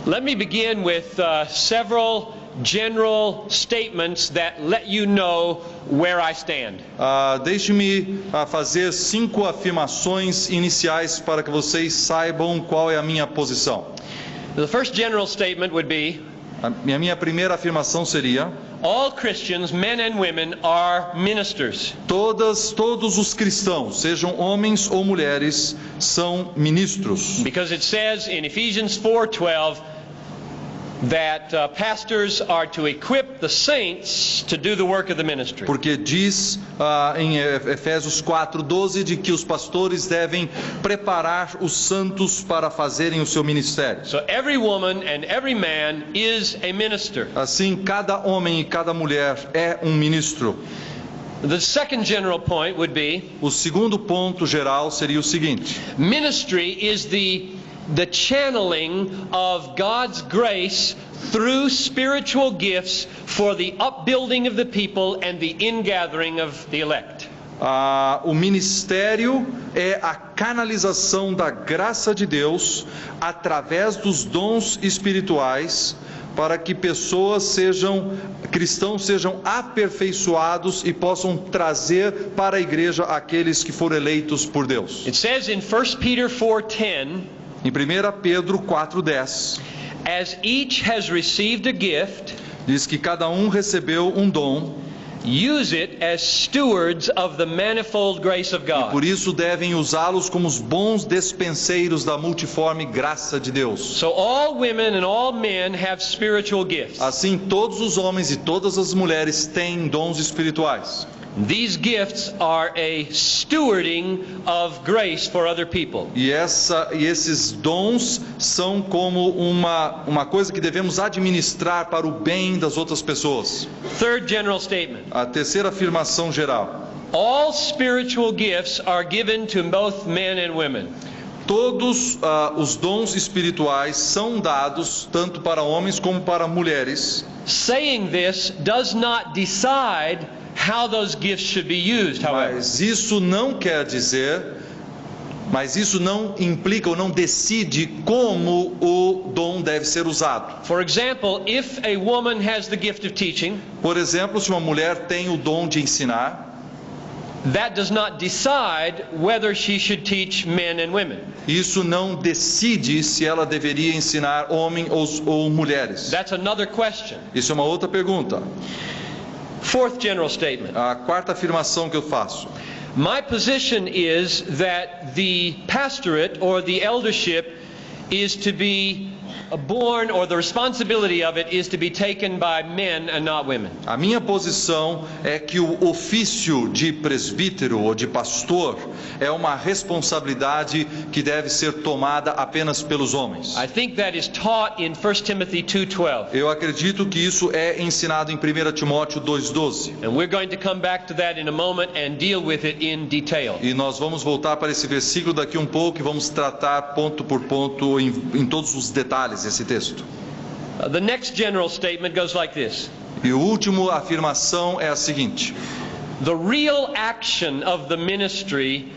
Let me begin with several general statements that let you know where I stand. Deixe-me fazer 5 afirmações iniciais para que vocês saibam qual é a minha posição. The first general statement would be, A minha primeira afirmação seria: all Christians, men and women, are ministers. todos os cristãos, sejam homens ou mulheres, são ministros. Because it says in Ephesians 4:12 that pastors are to equip the saints to do the work of the ministry. Porque diz em Efésios 4:12 de que os pastores devem preparar os santos para fazerem o seu ministério. So every woman and every man is a minister. Assim, cada homem e cada mulher é um ministro. The second general point would be, O segundo ponto geral seria o seguinte: ministry is the channeling of God's grace through spiritual gifts for the upbuilding of the people and the ingathering of the elect. O ministério é a canalização da graça de Deus através dos dons espirituais para que cristãos sejam aperfeiçoados e possam trazer para a igreja aqueles que foram eleitos por Deus. It says in 1 Peter 4:10, Em 1 Pedro 4:10, as each has received a gift, diz que cada um recebeu um dom use it as stewards of the manifold grace of e God. por isso devem usá-los como os bons despenseiros da multiforme graça de Deus. So all women and all men have spiritual gifts. Assim, todos os homens e todas as mulheres têm dons espirituais. These gifts are a stewarding of grace for other people. E esses dons são como uma coisa que devemos administrar para o bem das outras pessoas. Third general statement. A terceira afirmação geral: All spiritual gifts are given to both men and women. todos os dons espirituais são dados tanto para homens como para mulheres. Saying this does not decide how those gifts should be used, however. Mas isso não implica ou não decide como o dom deve ser usado. For example, if a woman has the gift of teaching, Por exemplo, se uma mulher tem o dom de ensinar, that does not decide whether she should teach men and women. isso não decide se ela deveria ensinar homens ou mulheres. That's another question. Isso é uma outra pergunta. Fourth general statement. A quarta afirmação que eu faço: My position is that the pastorate or the eldership is to be born, or the responsibility of it is to be taken by men and not women. a minha posição é que o ofício de presbítero ou de pastor é uma responsabilidade que deve ser tomada apenas pelos homens. I think that is taught in 1 Timothy 2:12. Eu acredito que isso é ensinado em 1 Timóteo 2:12. And we're going to come back to that in a moment and deal with it in detail. E nós vamos voltar para esse versículo daqui um pouco e vamos tratar ponto por ponto em todos os detalhes esse texto. The next general statement goes like this. E a última afirmação é a seguinte: The real action of the ministry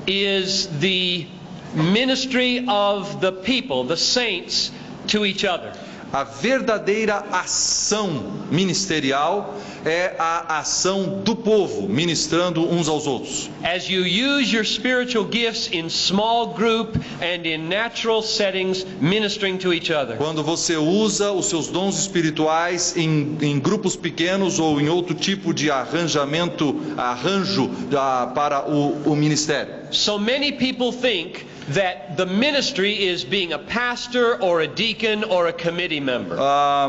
is the ministry of the people, the saints, to each other. a verdadeira ação ministerial é a ação do povo ministrando uns aos outros. As you use your spiritual gifts in small group and in natural settings, ministering to each other. Quando você usa os seus dons espirituais em grupos pequenos ou em outro tipo de arranjo para o ministério. So many people think that the ministry is being a pastor or a deacon or a committee member.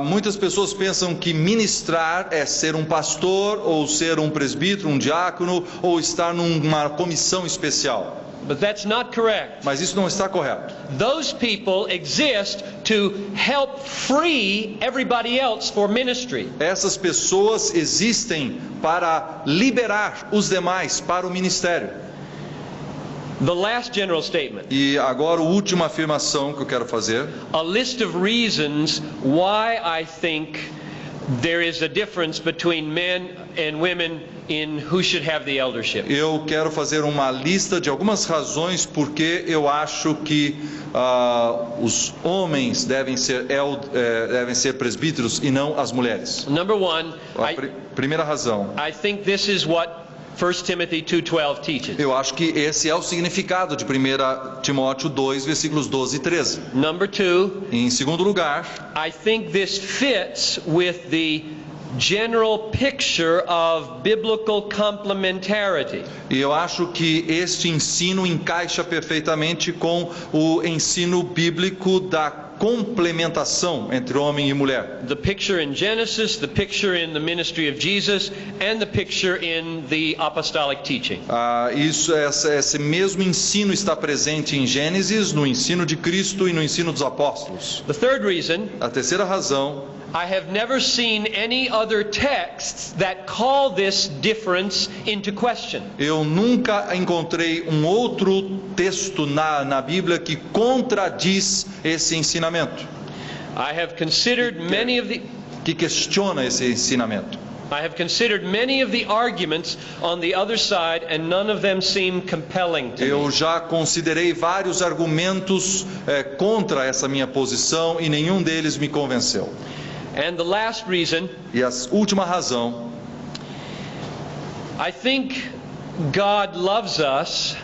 Muitas pessoas pensam que ministrar é ser um pastor ou ser um presbítero, um diácono ou estar numa comissão especial. But that's not correct. Mas isso não está correto. Those people exist to help free everybody else for ministry. Essas pessoas existem para liberar os demais para o ministério. The last general statement. E agora a última afirmação que eu quero fazer. A list of reasons why I think there is a difference between men and women in who should have the eldership. Eu quero fazer uma lista de algumas razões porque eu acho que os homens devem ser presbíteros e não as mulheres. Number one, Primeira razão. I think this is what 1 Timothy 2:12 teaches. Eu acho que esse é o significado de 1 Timóteo 2, versículos 12 e 13. Number two, Em segundo lugar, I think this fits with the general picture of biblical complementarity. e eu acho que este ensino encaixa perfeitamente com o ensino bíblico da complementação entre homem e mulher. The picture in Genesis, the picture in the ministry of Jesus, and the picture in the apostolic teaching. Esse mesmo ensino está presente em Gênesis, no ensino de Cristo e no ensino dos apóstolos. The third reason, A terceira razão, I have never seen any other texts that call this difference into question. eu nunca encontrei um outro texto na Bíblia que contradiz esse ensinamento, I have considered many of the que questiona esse ensinamento. arguments on the other side, and none of them seem compelling to me. Eu já considerei vários argumentos contra essa minha posição e nenhum deles me convenceu. And the last reason, E a última razão, I think God loves us,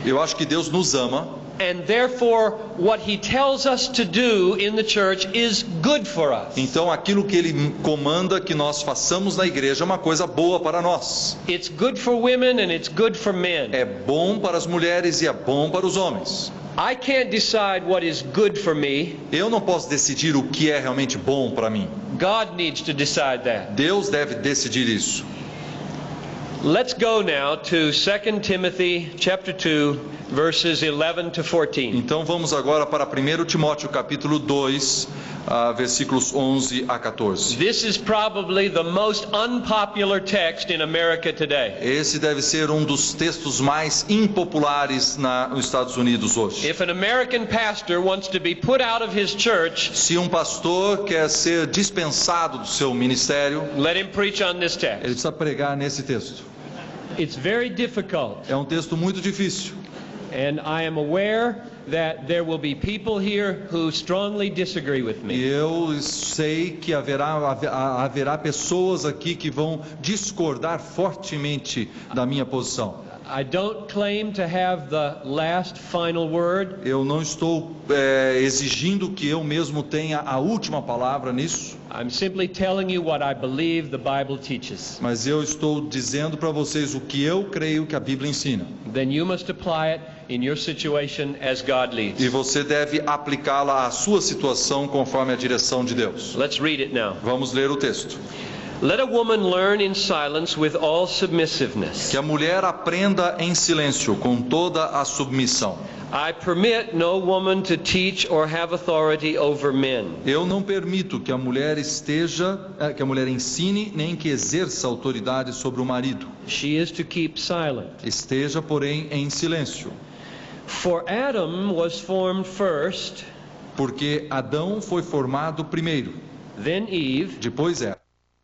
eu acho que Deus nos ama, and therefore what He tells us to do in the church is good for us. então aquilo que Ele comanda que nós façamos na igreja é uma coisa boa para nós. It's good for women and it's good for men. É bom para as mulheres e é bom para os homens. I can't decide what is good for me. Eu não posso decidir o que é realmente bom para mim. God needs to decide that. Deus deve decidir isso. Let's go now to 2 Timothy chapter 2 verses 11 to 14. Então vamos agora para 1 Timóteo capítulo 2, versículos 11 a 14. This is probably the most unpopular text in America today. Esse deve ser um dos textos mais impopulares nos Estados Unidos hoje. If an American pastor wants to be put out of his church, Se um pastor quer ser dispensado do seu ministério, let him preach on this ele text. precisa pregar nesse texto. It's very difficult, É um texto muito difícil. and I am aware that there will be people here who strongly disagree with E me. eu sei que haverá pessoas aqui que vão discordar fortemente da minha posição. I don't claim to have the last final word. Eu não estou exigindo que eu mesmo tenha a última palavra nisso, I'm simply telling you what I believe the Bible teaches. mas eu estou dizendo para vocês o que eu creio que a Bíblia ensina. Then you must apply it in your situation as God leads. E você deve aplicá-la à sua situação conforme a direção de Deus. Let's read it now. Vamos ler o texto. Let a woman learn in silence with all submissiveness. Que a mulher aprenda em silêncio, com toda a submissão. I permit no woman to teach or have authority over men. Eu não permito que a mulher ensine nem que exerça autoridade sobre o marido. She is to keep silent. Esteja, porém, em silêncio. For Adam was formed first, Porque Adão foi formado primeiro, then Eve, depois Eva.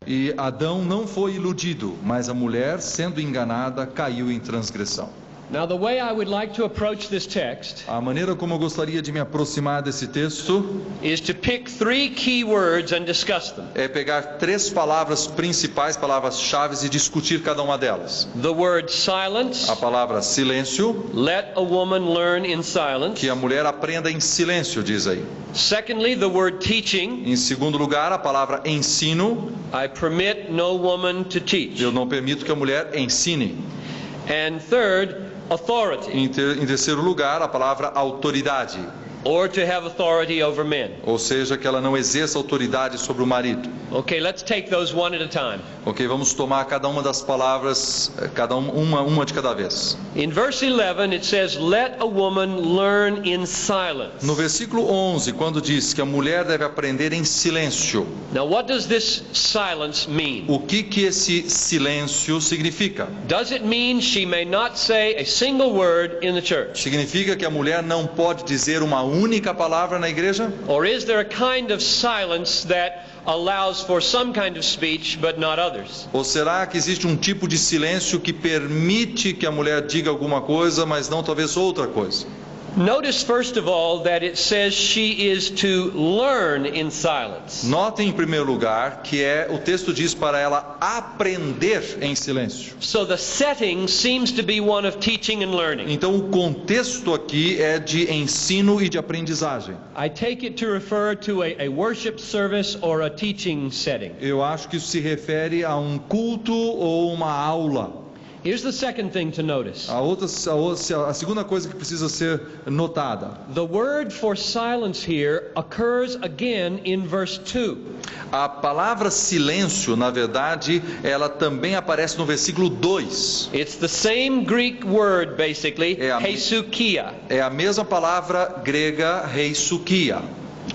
E Adão não foi iludido, mas a mulher, sendo enganada, caiu em transgressão. Now, the way I would like to approach this text A maneira como eu gostaria de me aproximar desse texto is to pick 3 key words and discuss them. é pegar 3 palavras principais, palavras-chave, e discutir cada uma delas. The word silence, A palavra silêncio, let a woman learn in silence. que a mulher aprenda em silêncio, diz aí. Secondly, the word teaching, Em segundo lugar, a palavra ensino, I permit no woman to teach. eu não permito que a mulher ensine. And third, authority, Em terceiro lugar, a palavra autoridade, or to have authority over men. ou seja, que ela não exerça autoridade sobre o marido. Okay, let's take those one at a time. Ok, vamos tomar cada uma das palavras, uma de cada vez. In verse 11, it says, let a woman learn in silence. No versículo 11, quando diz que a mulher deve aprender em silêncio, Now, what does this silence mean? o que esse silêncio significa? Does it mean she may not say a single word in the church? Significa que a mulher não pode dizer uma única palavra na igreja? Or is there a kind of silence that allows for some kind of speech but not others? Ou será que existe um tipo de silêncio que permite que a mulher diga alguma coisa, mas não talvez outra coisa? Notice first of all that it says she is to learn in silence. Notem em primeiro lugar que o texto diz para ela aprender em silêncio. So the setting seems to be one of teaching and learning. Então o contexto aqui é de ensino e de aprendizagem. I take it to refer to a worship service or a teaching setting. Eu acho que isso se refere a um culto ou uma aula. Here's the second thing to notice. A segunda coisa que precisa ser notada. The word for silence here occurs again in verse 2. A palavra silêncio, na verdade, ela também aparece no versículo 2. It's the same Greek word basically, heisukia. É a mesma palavra grega heisukia.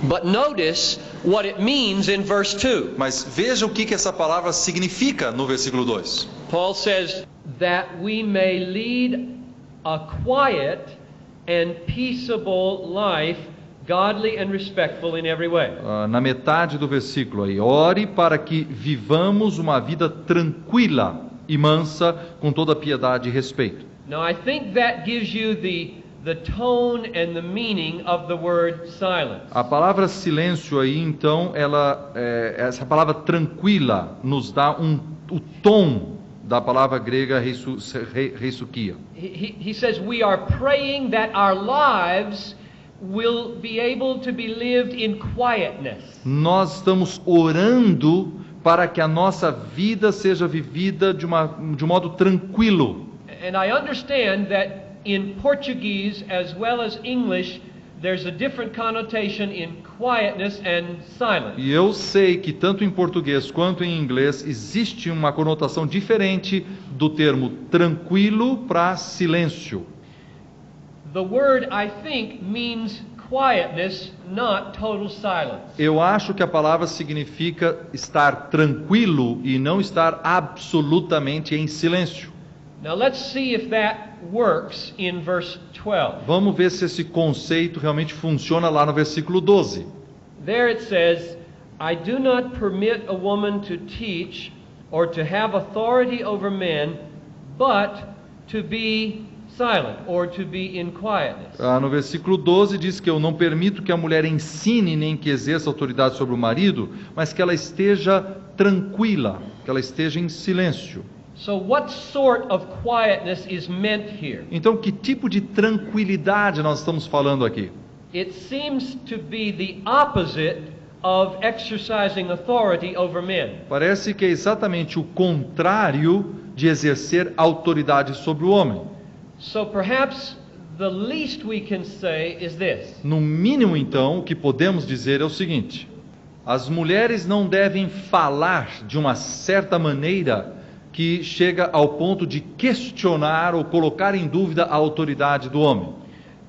But notice what it means in verse 2. Mas veja o que essa palavra significa no versículo 2. Paul says that we may lead a quiet and peaceable life, godly and respectful in every way. Na metade do versículo aí, ore para que vivamos uma vida tranquila e mansa com toda piedade e respeito. Now I think that gives you the tone and the meaning of the word silence. A palavra silêncio aí, então, essa palavra tranquila nos dá o tom da palavra grega heisukia. He says we are praying that our lives will be able to be lived in quietness. Nós estamos orando para que a nossa vida seja vivida de um modo tranquilo. And I understand that in Portuguese as well as English there's a different connotation in quietness and silence. E eu sei que tanto em português quanto em inglês existe uma conotação diferente do termo tranquilo para silêncio. The word, I think, means quietness, not total silence. Eu acho que a palavra significa estar tranquilo e não estar absolutamente em silêncio. Now let's see if that works in verse 12. Vamos ver se esse conceito realmente funciona lá no versículo 12. There it says, I do not permit a woman to teach or to have authority over men, but to be silent or to be in quietness. No versículo 12 diz que eu não permito que a mulher ensine nem que exerça autoridade sobre o marido, mas que ela esteja tranquila, que ela esteja em silêncio. So what sort of quietness is meant here? Então, que tipo de tranquilidade nós estamos falando aqui? It seems to be the opposite of exercising authority over men. Parece que é exatamente o contrário de exercer autoridade sobre o homem. So perhaps the least we can say is this. No mínimo, então, o que podemos dizer é o seguinte: as mulheres não devem falar de uma certa maneira que chega ao ponto de questionar ou colocar em dúvida a autoridade do homem.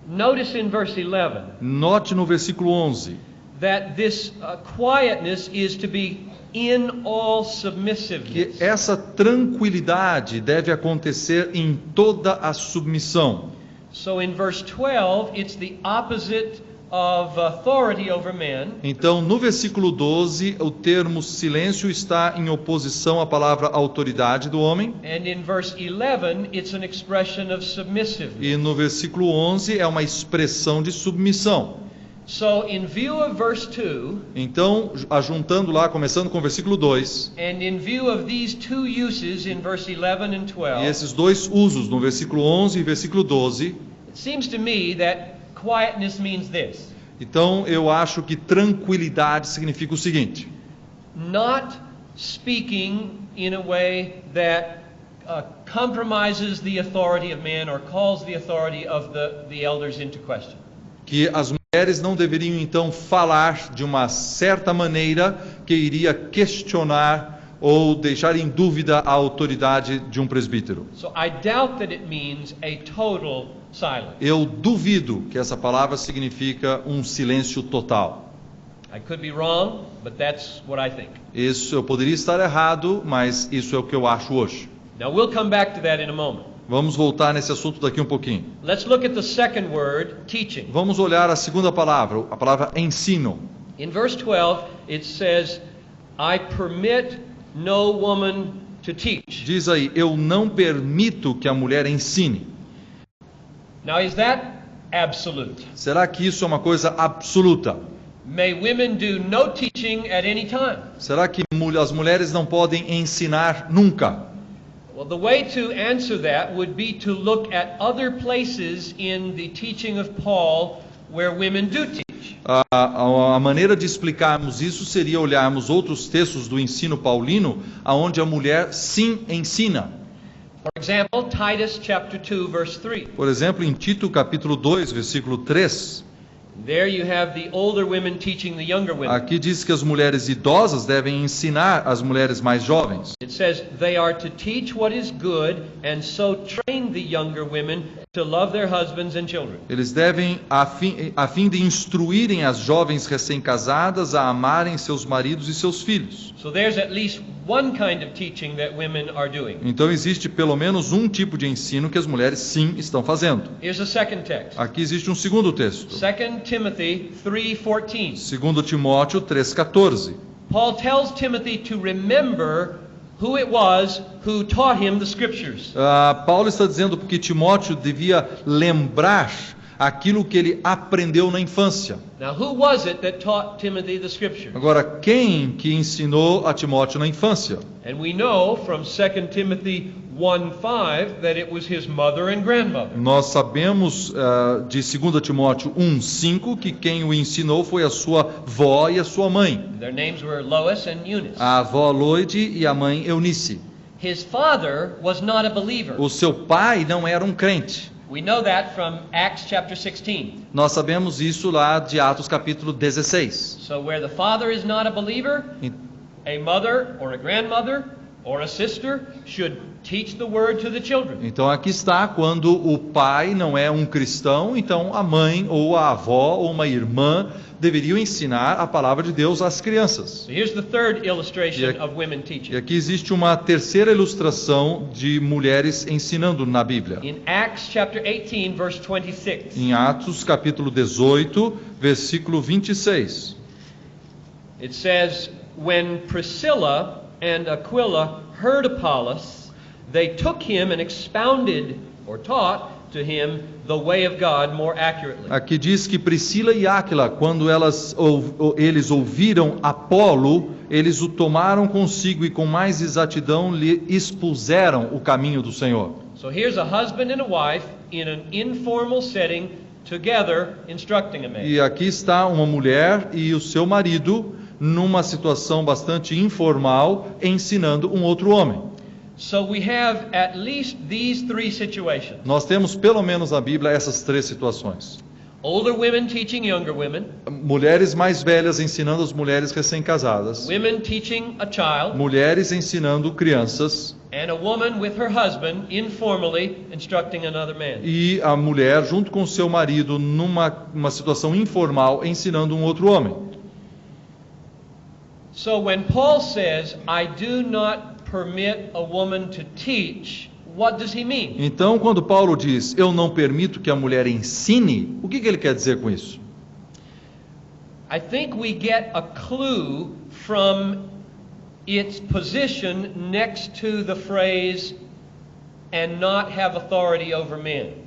Notice in verse 11. Note no versículo 11. That this quietness is to be in all submissiveness. Que essa tranquilidade deve acontecer em toda a submissão. So in verse 12, it's the opposite of authority over men. Então, no versículo 12, o termo silêncio está em oposição à palavra autoridade do homem. And in verse 11, it's an expression of submissiveness. E no versículo 11 é uma expressão de submissão. So in view of verse 2, então, ajuntando lá, começando com o versículo 2, and in view of these two uses in verse 11 and 12, e esses dois usos no versículo 11 e versículo 12, it seems to me that quietness means this. Então eu acho que tranquilidade significa o seguinte: not speaking in a way that compromises the authority of men or calls the authority of the elders into question. Que as mulheres não deveriam então falar de uma certa maneira que iria questionar ou deixar em dúvida a autoridade de um presbítero. So I doubt that it means a total silence. Eu duvido que essa palavra significa um silêncio total. I could be wrong, but that's what I think. Isso eu poderia estar errado, mas isso é o que eu acho hoje. Now we'll come back to that in a moment. Vamos voltar nesse assunto daqui um pouquinho. Let's look at the second word, teaching. Vamos olhar a segunda palavra, a palavra ensino. In verse 12, it says, I permit no woman to teach. Diz aí, eu não permito que a mulher ensine. Now, is that absolute? Será que isso é uma coisa absoluta? May women do no teaching at any time? Será que as mulheres não podem ensinar nunca? Well, the way to answer that would be to look at other places in the teaching of Paul where women do teach. A maneira de explicarmos isso seria olharmos outros textos do ensino paulino, aonde a mulher sim ensina. For example, Titus chapter 2 verse 3. Por exemplo, em Tito capítulo 2, versículo 3, There you have the older women teaching the younger women. aqui diz que as mulheres idosas devem ensinar as mulheres mais jovens. It says they are to teach what is good and so train the younger women to love their husbands and children. Eles devem, a fim de instruírem as jovens recém-casadas a amarem seus maridos e seus filhos. So there's at least one kind of teaching that women are doing. Então existe pelo menos um tipo de ensino que as mulheres sim estão fazendo. Here's a second text. Aqui existe um segundo texto. 2 Timothy 3:14. 2 Timóteo 3,14. Paul tells Timothy to remember who it was who taught him the scriptures. Paulo está dizendo que Timóteo devia lembrar aquilo que ele aprendeu na infância. Now, who was it that taught Timothy the scripture? Agora, quem que ensinou a Timóteo na infância? And we know from 2 Timothy 1:5 that it was his mother and grandmother. Nós sabemos de 2 Timóteo 1,5 que quem o ensinou foi a sua avó e a sua mãe. Their names were Lois and Eunice. A avó Loide e a mãe Eunice. His father was not a believer. O seu pai não era um crente. We know that from Acts chapter 16. Nós sabemos isso lá de Atos capítulo 16. So where the father is not a believer, a mother or a grandmother or a sister should teach the word to the children. Então aqui está, quando o pai não é um cristão, então a mãe ou a avó ou uma irmã deveriam ensinar a palavra de Deus às crianças. So here's the third illustration of women teaching. E aqui existe uma terceira ilustração de mulheres ensinando na Bíblia. In Acts chapter 18 verse 26. Em Atos capítulo 18, versículo 26. It says, when Priscilla and Aquila heard Apollos, they took him and expounded or taught to him the way of God more accurately. Aqui diz que Priscila e Áquila, quando eles ouviram Apolo, eles o tomaram consigo e com mais exatidão lhe expuseram o caminho do Senhor. So here's a husband and a wife in an informal setting together instructing a man. E aqui está uma mulher e o seu marido numa situação bastante informal ensinando um outro homem. So we have at least these three situations. Nós temos pelo menos na Bíblia essas três situações. Older women teaching younger women. Mulheres mais velhas ensinando as mulheres recém-casadas. Women teaching a child. Mulheres ensinando crianças. And a woman with her husband informally instructing another man. E a mulher junto com seu marido numa situação informal ensinando um outro homem. So when Paul says, I do not permit a woman to teach, what does he mean? Então, quando Paulo diz, eu não permito que a mulher ensine, o que ele quer dizer com isso? I think we get a clue from its position next to the phrase, and not have authority over men.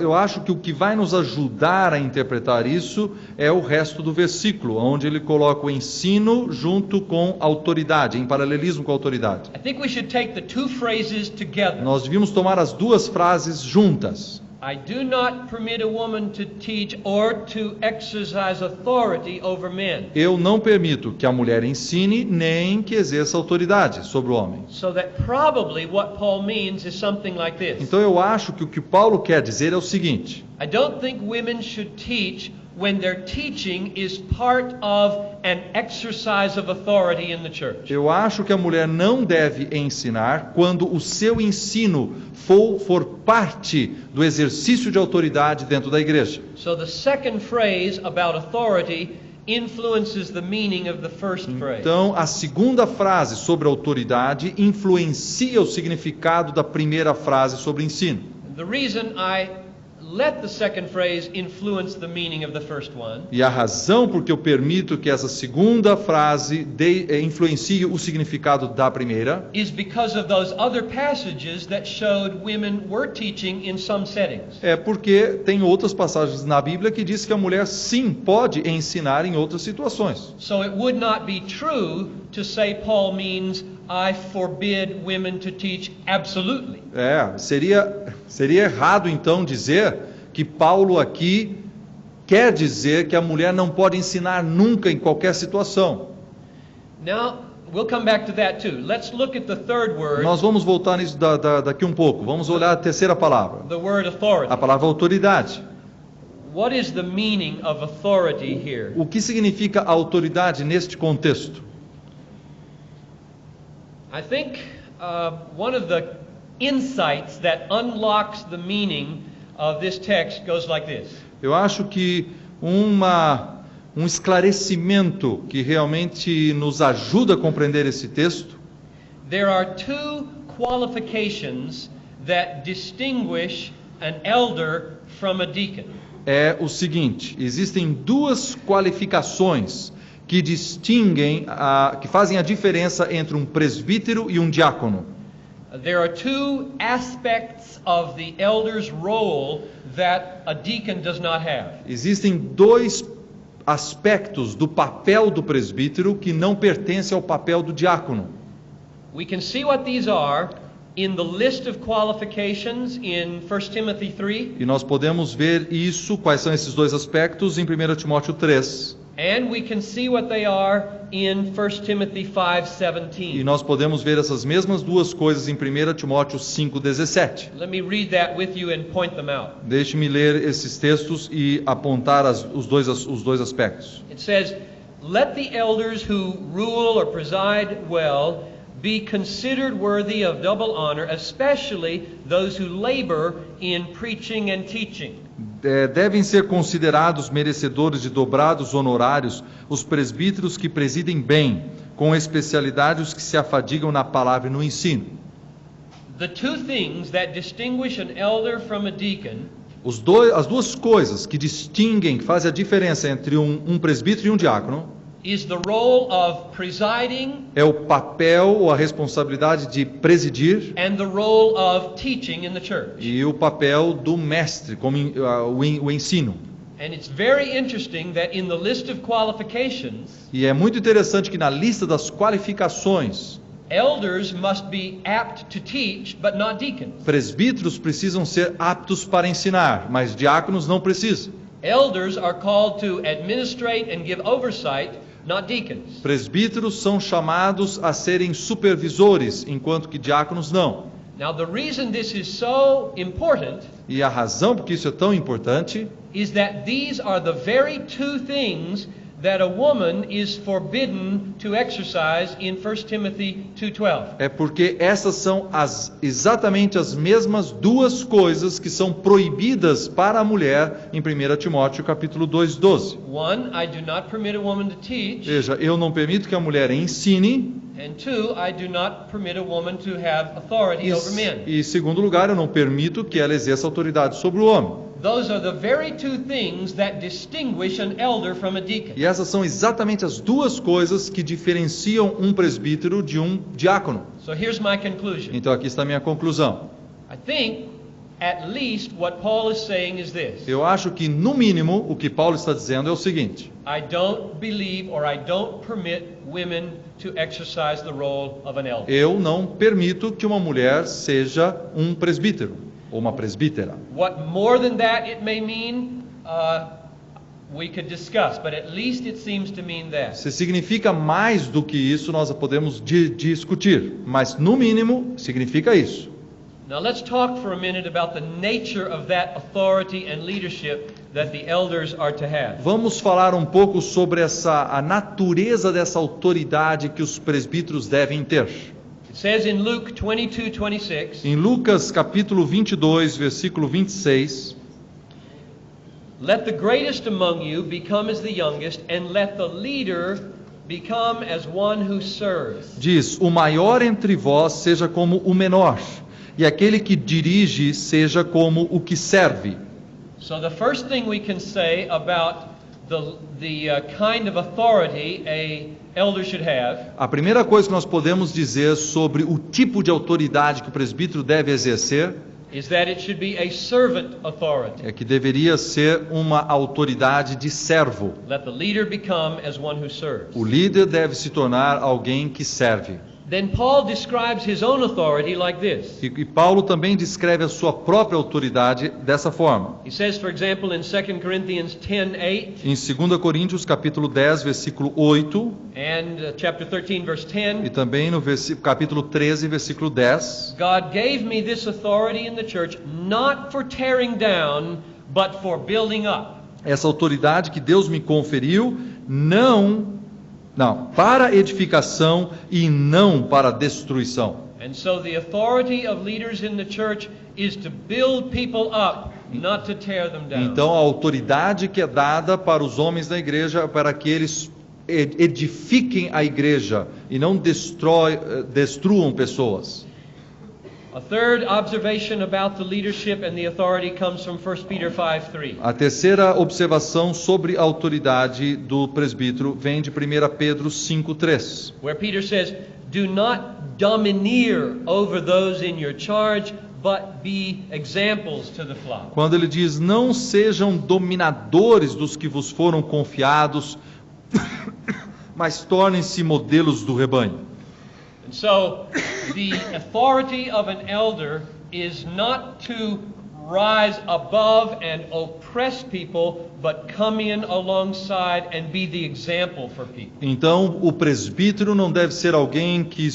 Eu acho que o que vai nos ajudar a interpretar isso é o resto do versículo, onde ele coloca o ensino junto com autoridade, em paralelismo com a autoridade. I think we should take the two phrases together. Nós devíamos tomar as duas frases juntas. I do not permit a woman to teach or to exercise authority over men. Eu não permito que a mulher ensine nem que exerça autoridade sobre o homem. So that probably what Paul means is something like this. Então eu acho que o que Paulo quer dizer é o seguinte: I don't think women should teach when their teaching is part of an exercise of authority in the church. Eu acho que a mulher não deve ensinar quando o seu ensino for parte do exercício de autoridade dentro da igreja. So the second phrase about authority influences the meaning of the first phrase. Então, a segunda frase sobre autoridade influencia o significado da primeira frase sobre ensino. The reason I let the second phrase influence the meaning of the first one E a razão por que eu permito que essa segunda frase influencie o significado da primeira is because of those other passages that showed women were teaching in some settings. é porque tem outras passagens na Bíblia que diz que a mulher sim pode ensinar em outras situações. So it would not be true to say Paul means I forbid women to teach absolutely. Seria errado então dizer que Paulo aqui quer dizer que a mulher não pode ensinar nunca em qualquer situação. Now, we'll come back to that too. Let's look at the third word, Nós vamos voltar nisso daqui um pouco. Vamos olhar a terceira palavra, the word authority. a palavra autoridade. What is the meaning of authority here? O que significa autoridade neste contexto? I think one of the insights that unlocks the meaning of this text goes like this. Eu acho que um esclarecimento que realmente nos ajuda a compreender esse texto There are two qualifications that distinguish an elder from a deacon. é o seguinte: existem duas qualificações que distinguem, que fazem a diferença entre um presbítero e um diácono. There are two aspects of the elder's role that a deacon does not have. Existem dois aspectos do papel do presbítero que não pertencem ao papel do diácono. We can see what these are in the list of qualifications in 1 Timothy 3, E nós podemos ver isso, quais são esses dois aspectos, em 1 Timóteo 3. and we can see what they are in 1 Timothy E 5:17. nós podemos ver essas mesmas duas coisas em 1 Timóteo 5,17. Let me read that with you and point them out. Deixe-me ler esses textos e apontar os dois aspectos. It says, "Let the elders who rule or preside well be considered worthy of double honor, especially those who labor in preaching and teaching." Devem ser considerados merecedores de dobrados honorários os presbíteros que presidem bem, com especialidade os que se afadigam na palavra e no ensino. The two things that distinguish an elder from a deacon As duas coisas que distinguem, que fazem a diferença entre um presbítero e um diácono, is the role of presiding é o papel ou a responsabilidade de presidir and the role of teaching in the church. e o papel do mestre, como o ensino. And it's very interesting that in the list of qualifications, E é muito interessante que na lista das qualificações, elders must be apt to teach, but not deacons. presbíteros precisam ser aptos para ensinar, mas diáconos não precisam. Elders are called to administrate and give oversight, not deacons. Presbíteros são chamados a serem supervisores, enquanto que diáconos não. Now, the reason this is so important E a razão por que isso é tão importante is that these are the very two things that a woman is forbidden to exercise in 1 Timothy 2:12. é porque essas são exatamente as mesmas duas coisas que são proibidas para a mulher em 1 Timóteo capítulo 2:12. One, I do not permit a woman to teach, Veja, eu não permito que a mulher ensine, and two, I do not permit a woman to have authority over men. e em segundo lugar, eu não permito que ela exerça autoridade sobre o homem. Those are the very two things that distinguish an elder from a deacon. E essas são exatamente as duas coisas que diferenciam um presbítero de um diácono. So here's my conclusion. Então aqui está a minha conclusão. I think at least what Paul is saying is this. Eu acho que, no mínimo, o que Paulo está dizendo é o seguinte: I don't believe or I don't permit women to exercise the role of an elder. eu não permito que uma mulher seja um presbítero ou uma presbítera. What more than that it may mean, we could discuss, but at least it seems to mean that. Se significa mais do que isso, nós podemos discutir, mas no mínimo significa isso. Now let's talk for a minute about the nature of that authority and leadership that the elders are to have. Vamos falar um pouco sobre a natureza dessa autoridade que os presbíteros devem ter. It says in Luke 22:26, Em Lucas capítulo 22, versículo 26, Let the greatest among you become as the youngest, and let the leader become as one who serves. Diz: o maior entre vós seja como o menor, e aquele que dirige seja como o que serve. So the first thing we can say about the kind of authority a elder should have A primeira coisa que nós podemos dizer sobre o tipo de autoridade que o presbítero deve exercer is that it should be a servant authority. é que deveria ser uma autoridade de servo. Let the leader become as one who serves. O líder deve se tornar alguém que serve. Then Paul describes his own authority like this. E Paulo também descreve a sua própria autoridade dessa forma. He says, for example, in 2 Corinthians 10:8 Em 2 Coríntios capítulo 10, versículo 8, and chapter 13 verse 10, e também no capítulo 13, versículo 10, God gave me this authority in the church not for tearing down, but for building up. essa autoridade que Deus me conferiu, não, para edificação e não para destruição. And so the authority of leaders in the church is to build people up, not to tear them down. Então a autoridade que é dada para os homens da igreja é para que eles edifiquem a igreja e não destruam pessoas. A third observation about the leadership and the authority comes from 1 Peter 5:3. A terceira observação sobre a autoridade do presbítero vem de 1 Pedro 5:3. Where Peter says, "Do not domineer over those in your charge, but be examples to the flock." Quando ele diz: não sejam dominadores dos que vos foram confiados, mas tornem-se modelos do rebanho. And so, the authority of an elder is not to rise above and oppress people, but come in alongside and be the example for people. Então, o presbítero não deve ser alguém que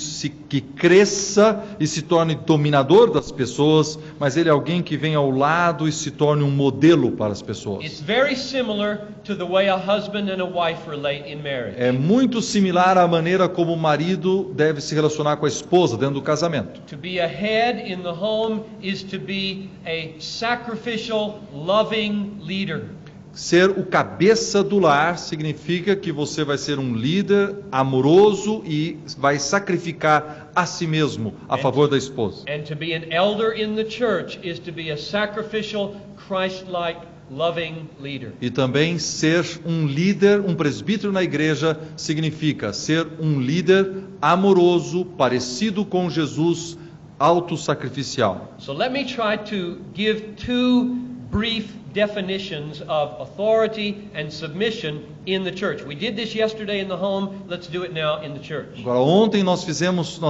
cresça e se torne dominador das pessoas, mas ele é alguém que vem ao lado e se torne um modelo para as pessoas. It's very similar to the way a husband and a wife relate in marriage. É muito similar à maneira como o marido deve se relacionar com a esposa dentro do casamento. To be a head in the home is to be a sacrificial, loving leader. Ser o cabeça do lar significa que você vai ser um líder amoroso e vai sacrificar a si mesmo a favor da esposa. And to be an elder in the church is to be a sacrificial, Christ-like, loving leader. E também ser um líder, um presbítero na igreja, significa ser um líder amoroso, parecido com Jesus, autossacrificial. So let me try to give two brief definitions of authority and submission in the church. We did this yesterday in the home. Let's do it now in the church. Agora, ontem nós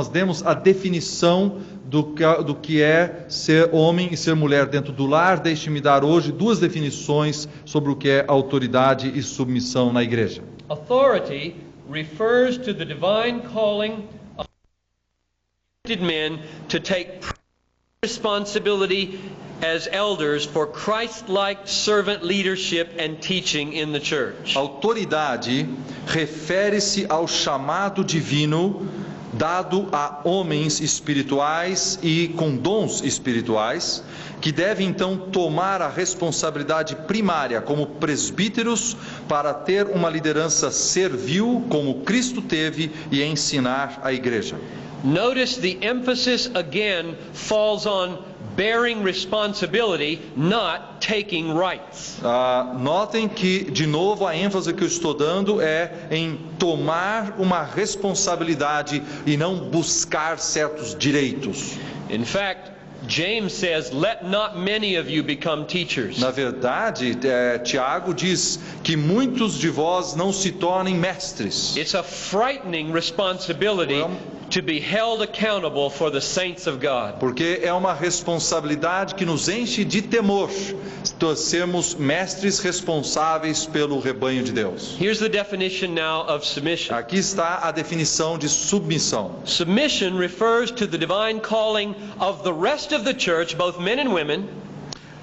demos a definição do que é ser homem e ser mulher dentro do lar. Deixe-me dar hoje duas definições sobre o que é autoridade e submissão na igreja. Authority refers to the divine calling of men to take responsibility as elders for Christ-like servant leadership and teaching in the church. Autoridade refere-se ao chamado divino dado a homens espirituais e com dons espirituais, que devem então tomar a responsabilidade primária como presbíteros para ter uma liderança servil como Cristo teve e ensinar a igreja. Notice the emphasis again falls on bearing responsibility, not taking rights. Notem que, de novo, a ênfase que eu estou dando é em tomar uma responsabilidade e não buscar certos direitos. In fact, James says, "Let not many of you become teachers." Na verdade, Tiago diz que muitos de vós não se tornem mestres. It's a frightening responsibility to be held accountable for the saints of God. Porque é uma responsabilidade que nos enche de temor, sermos mestres responsáveis pelo rebanho de Deus. Here's the definition now of submission. Aqui está a definição de submissão. Submission refers to the divine calling of the rest of the church, both men and women,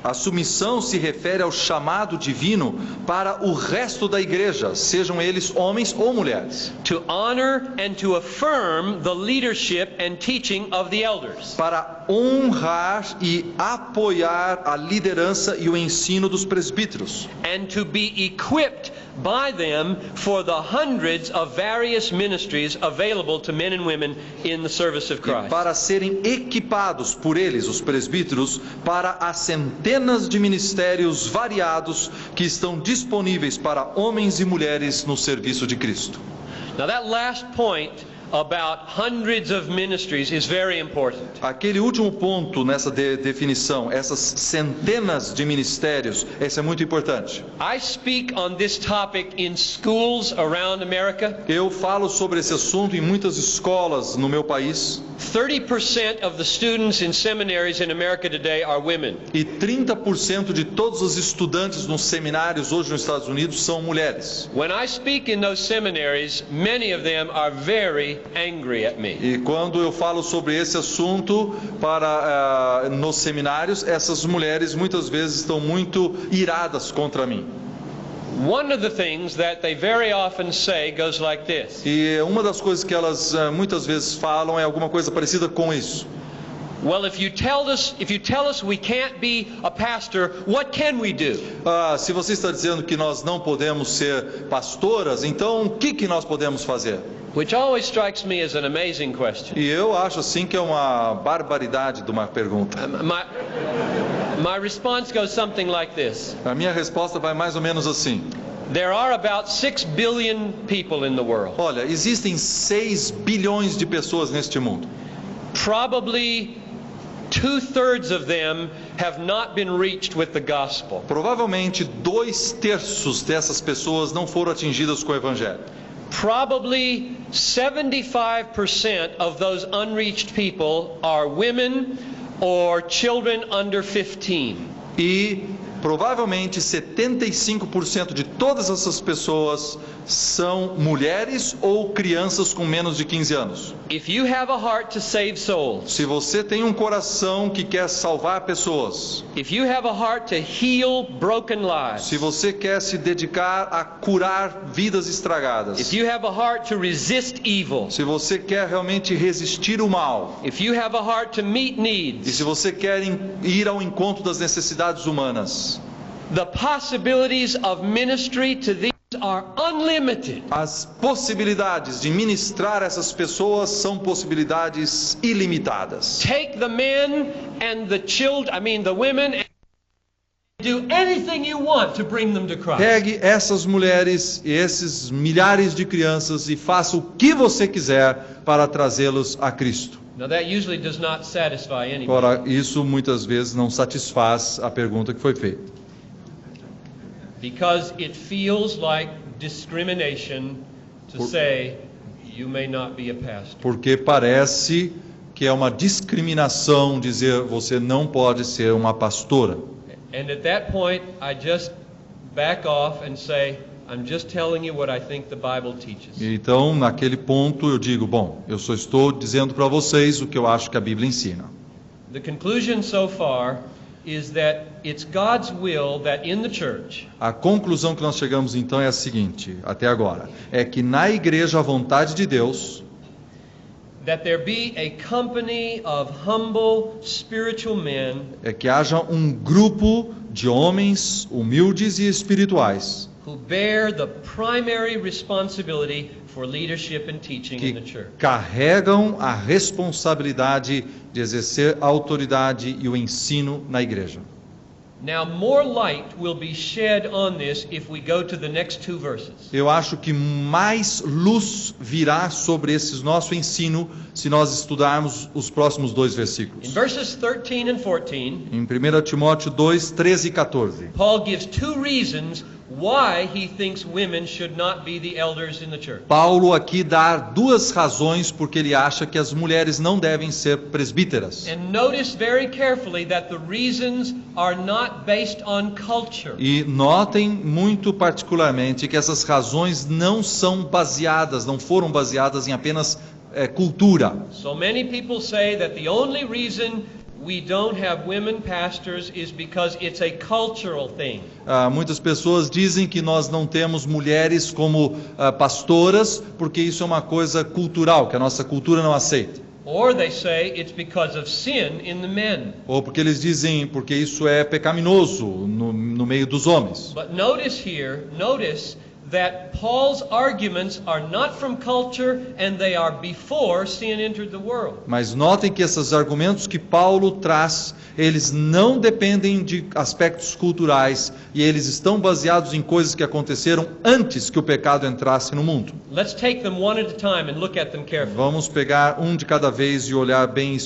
A submissão se refere ao chamado divino para o resto da igreja, sejam eles homens ou mulheres. To honor and to affirm the leadership and teaching of the elders. Para honrar e apoiar a liderança e o ensino dos presbíteros. And to be equipped by them for the hundreds of various ministries available to men and women in the service of E Christ. para serem equipados por eles, os presbíteros, para as centenas de ministérios variados que estão disponíveis para homens e mulheres no serviço de Cristo. Now that last point about hundreds of ministries is very important. Aquele último ponto nessa definição, essas centenas de ministérios, esse é muito importante. I speak on this topic in schools around America. Eu falo sobre esse assunto em muitas escolas no meu país. 30% of the students in seminaries in America today are women. E 30% de todos os estudantes nos seminários hoje nos Estados Unidos são mulheres. When I speak in those seminaries, many of them are very angry at me. E quando eu falo sobre esse assunto nos seminários, essas mulheres muitas vezes estão muito iradas contra mim. One of the things that they very often say goes like this. E uma das coisas que elas muitas vezes falam é alguma coisa parecida com isso. Well, if you tell us we can't be a pastor, what can we do? Se você está dizendo que nós não podemos ser pastoras, então o que nós podemos fazer? Which always strikes me as an amazing question. E eu acho assim que é uma barbaridade de uma pergunta. My response goes something like this. A minha resposta vai mais ou menos assim. There are about 6 billion people in the world. Olha, existem 6 bilhões de pessoas neste mundo. Probably 2/3 of them have not been reached with the gospel. Provavelmente 2/3 dessas pessoas não foram atingidas com o evangelho. Probably 75% of those unreached people are women or children under 15. E provavelmente 75% de todas essas pessoas são mulheres ou crianças com menos de 15 anos. If you have a heart to save souls, Se você tem um coração que quer salvar pessoas, if you have a heart to heal broken lives, se você quer se dedicar a curar vidas estragadas, if you have a heart to resist evil, se você quer realmente resistir o mal, if you have a heart to meet e needs, se você quer ir ao encontro das necessidades humanas, the possibilities of ministry to these are unlimited. as possibilidades de ministrar essas pessoas são possibilidades ilimitadas. Take the men and the the women, and do anything you want to bring them to Christ. Pegue essas mulheres e esses milhares de crianças e faça o que você quiser para trazê-los a Cristo. Now that usually does not satisfy anybody. Ora, isso muitas vezes não satisfaz a pergunta que foi feita. Because it feels like discrimination to say you may not be a pastor. Porque parece que é uma discriminação dizer você não pode ser uma pastora. And at that point I just back off and say I'm just telling you what I think the Bible teaches. Então, naquele ponto eu digo, bom, eu só estou dizendo para vocês o que eu acho que a Bíblia ensina. The conclusion so far is that it's God's will that in the church A conclusão que nós chegamos então é a seguinte, até agora, é que na igreja a vontade de Deus that there be a company of humble spiritual men é que haja um grupo de homens humildes e espirituais who bear the primary responsibility for leadership and teaching in the que church. carregam a responsabilidade de exercer a autoridade e o ensino na igreja. Now more light will be shed on this if we go to the next 2 verses. Eu acho que mais luz virá sobre esse nosso ensino se nós estudarmos os próximos 2 In versículos. verses 13 and 14, Em 1 Timóteo 2, 13 e 14. Paul gives 2 reasons why he thinks women should not be the elders in the church. Paulo aqui dá 2 razões porque ele acha que as mulheres não devem ser presbíteras. And notice very carefully that the reasons are not based on culture. E notem muito particularmente que essas razões não foram baseadas em apenas cultura. So many people say that the only reason we don't have women pastors is because it's a cultural thing. Muitas pessoas dizem que nós não temos mulheres como pastoras porque isso é uma coisa cultural, que a nossa cultura não aceita. Or they say it's because of sin in the men. Ou porque eles dizem porque isso é pecaminoso no meio dos homens. But notice that Paul's arguments are not from culture and they are before sin entered the world. Mas notem que esses argumentos que Paulo traz, eles não dependem de aspectos culturais e eles estão baseados em coisas que aconteceram antes que o pecado entrasse no mundo. Let's take them one at a time and look at them carefully. Vamos pegar um de cada vez e olhar bem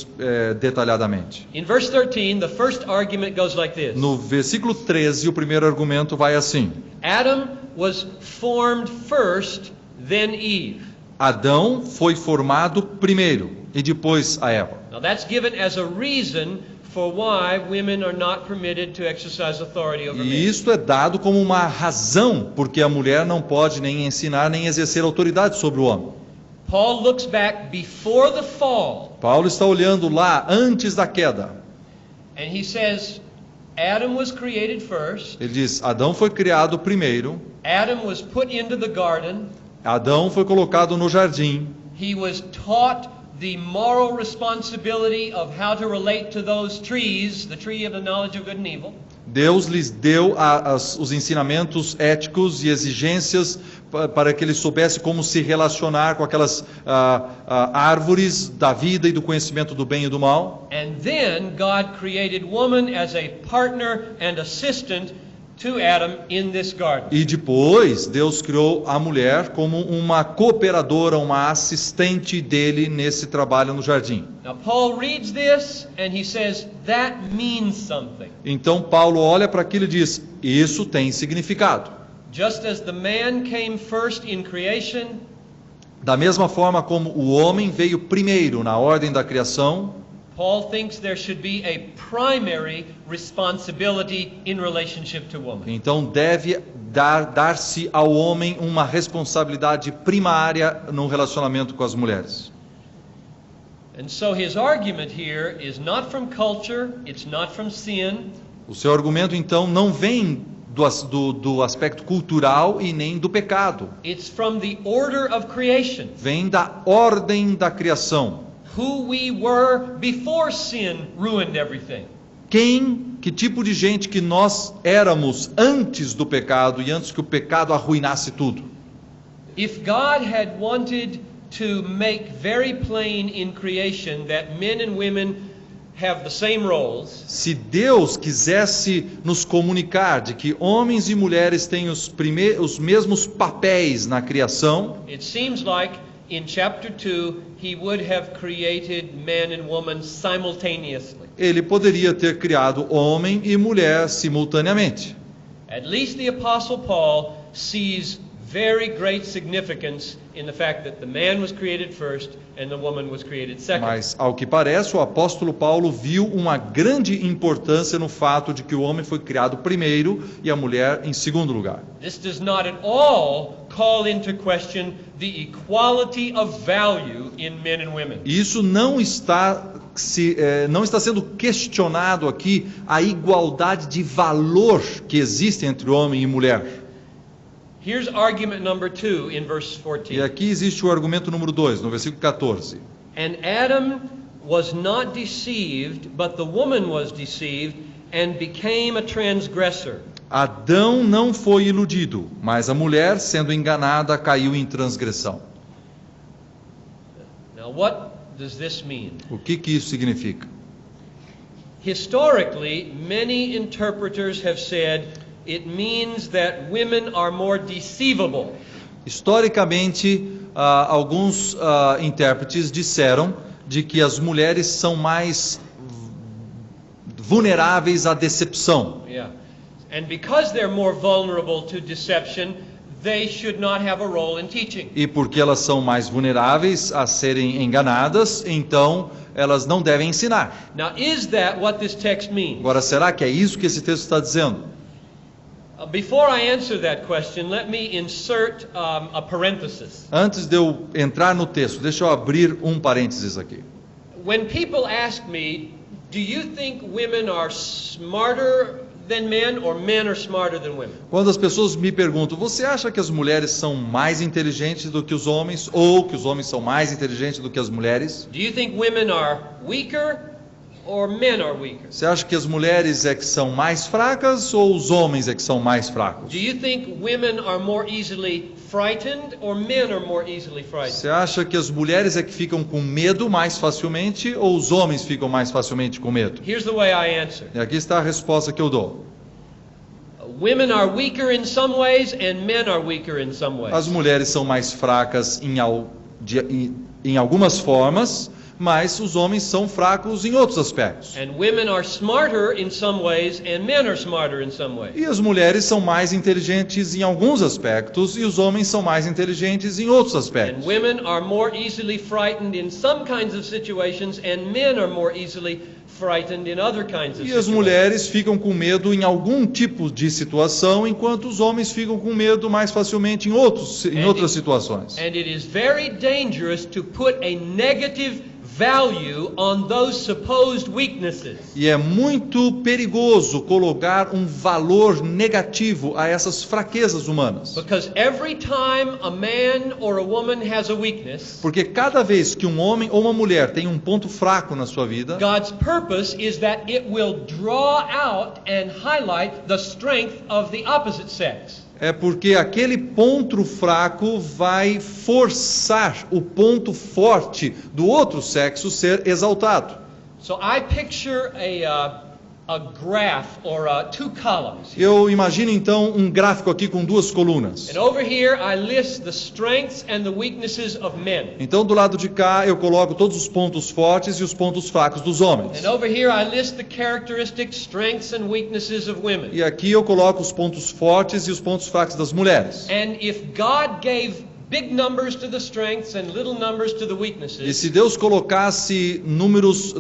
detalhadamente. In verse 13, the first argument goes like this. No versículo 13, o primeiro argumento vai assim: Adam was formed first, then Eve. Adão foi formado primeiro e depois a Eva. Now that's given as a reason for why women are not permitted to exercise authority over men. E isto é dado como uma razão porque a mulher não pode nem ensinar nem exercer autoridade sobre o homem. Paul looks back before the fall. Paulo está olhando lá antes da queda. And he says Adam was created first. Ele diz: Adão foi criado primeiro. Adam was put into the garden. Adão foi colocado no jardim. He was taught the moral responsibility of how to relate to those trees, the tree of the knowledge of good and evil. Deus lhes deu os ensinamentos éticos e exigências para que ele soubesse como se relacionar com aquelas árvores da vida e do conhecimento do bem e do mal. And then God created woman as a partner and assistant to Adam in this garden. E depois Deus criou a mulher como uma cooperadora, uma assistente dele nesse trabalho no jardim. Now Paul reads this and he says that means something. Então Paulo olha para aquilo e diz: isso tem significado. Just as the man came first in creation, da mesma forma como o homem veio primeiro na ordem da criação, Paul thinks there should be a primary responsibility in relationship to woman. Então deve dar-se ao homem uma responsabilidade primária no relacionamento com as mulheres. And so his argument here is not from culture, it's not from sin. O seu argumento então não vem do aspecto cultural e nem do pecado. It's from the order of creation. Vem da ordem da criação. Who we were before sin ruined everything. Que tipo de gente que nós éramos antes do pecado e antes que o pecado arruinasse tudo. If God had wanted to make very plain in creation that men and women have the same roles, se Deus quisesse nos comunicar de que homens e mulheres têm os mesmos papéis na criação, it seems like in chapter 2 he would have created man and woman simultaneously. Ele poderia ter criado homem e mulher simultaneamente. At least the apostle Paul sees very great significance in the fact that the man was created first and the woman was created second. Mas, ao que parece, o apóstolo Paulo viu uma grande importância no fato de que o homem foi criado primeiro e a mulher em segundo lugar. This does not at all call into question the equality of value in men and women. Isso não está sendo questionado aqui a igualdade de valor que existe entre homem e mulher. Here's argument number 2 in verse 14. E aqui existe o argumento número 2, no versículo 14. And Adam was not deceived, but the woman was deceived and became a transgressor. Adão não foi iludido, mas a mulher, sendo enganada, caiu em transgressão. Now what does this mean? O que isso significa? Historically, many interpreters have said it means that women are more deceivable. Historicamente, alguns intérpretes disseram de que as mulheres são mais vulneráveis à decepção. Yeah. And because they're more vulnerable to deception, they should not have a role in teaching. E porque elas são mais vulneráveis a serem enganadas, então elas não devem ensinar. Now, is that what this text means? Agora, será que é isso que esse texto está dizendo? Before I answer that question, let me insert a parenthesis. Antes de eu entrar no texto, deixa eu abrir um parênteses aqui. When people ask me, Do you think women are smarter than men or men are smarter than women? Quando as pessoas me perguntam, você acha que as mulheres são mais inteligentes do que os homens ou que os homens são mais inteligentes do que as mulheres? Do you think women are weaker or men are weaker? Você acha que as mulheres é que são mais fracas ou os homens é que são mais fracos? Do you think women are more easily frightened or men are more easily frightened? Você acha que as mulheres é que ficam com medo mais facilmente ou os homens ficam mais facilmente com medo? Here's the way I answer. E aqui está a resposta que eu dou. Women are weaker in some ways and men are weaker in some ways. As mulheres são mais fracas em algumas formas, mas os homens são fracos em outros aspectos. And women are smarter in some ways and men are smarter in some ways. E as mulheres são mais inteligentes em alguns aspectos e os homens são mais inteligentes em outros And aspectos. women are more easily frightened in some kinds of situations and men are more easily frightened in other kinds of E as situations. mulheres ficam com medo em algum tipo de situação, enquanto os homens ficam com medo mais facilmente em outras situações. And it is very dangerous to put a negative value on those supposed weaknesses. E é muito perigoso colocar um valor negativo a essas fraquezas humanas. Because every time a man or a woman has a weakness, Porque cada vez que um homem ou uma mulher tem um ponto fraco na sua vida, God's purpose is that it will draw out and highlight the strength of the opposite sex. é porque aquele ponto fraco vai forçar o ponto forte do outro sexo ser exaltado. So I picture a graph or two columns. Eu imagino então um gráfico aqui com duas colunas. And over here I list the strengths and the weaknesses of men. Então do lado de cá eu coloco todos os pontos fortes e os pontos fracos dos homens. And over here I list the characteristics, strengths and weaknesses of women. E aqui eu coloco os pontos fortes e os pontos fracos das mulheres. And if God gave big numbers to the strengths and little numbers to the E weaknesses, se Deus colocasse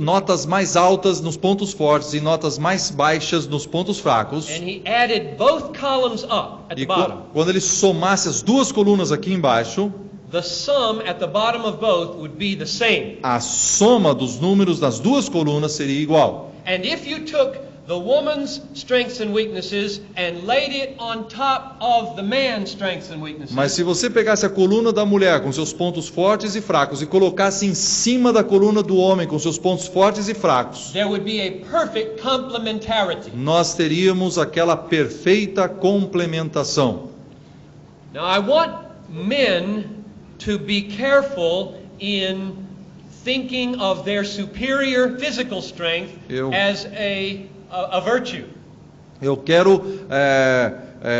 notas mais altas nos pontos fortes e notas mais baixas nos pontos fracos, and he added both columns up at the e bottom, quando ele somasse as duas colunas aqui embaixo, the sum at the bottom of both would be the same. a soma dos números das duas colunas seria igual. And if you took the woman's strengths and weaknesses and laid it on top of the man's strengths and weaknesses, Mas se você pegasse a coluna da mulher com seus pontos fortes e fracos e colocasse em cima da coluna do homem com seus pontos fortes e fracos, there would be a perfect complementarity. nós teríamos aquela perfeita complementação. Now I want men to be careful in thinking of their superior physical strength as a virtue. Eu quero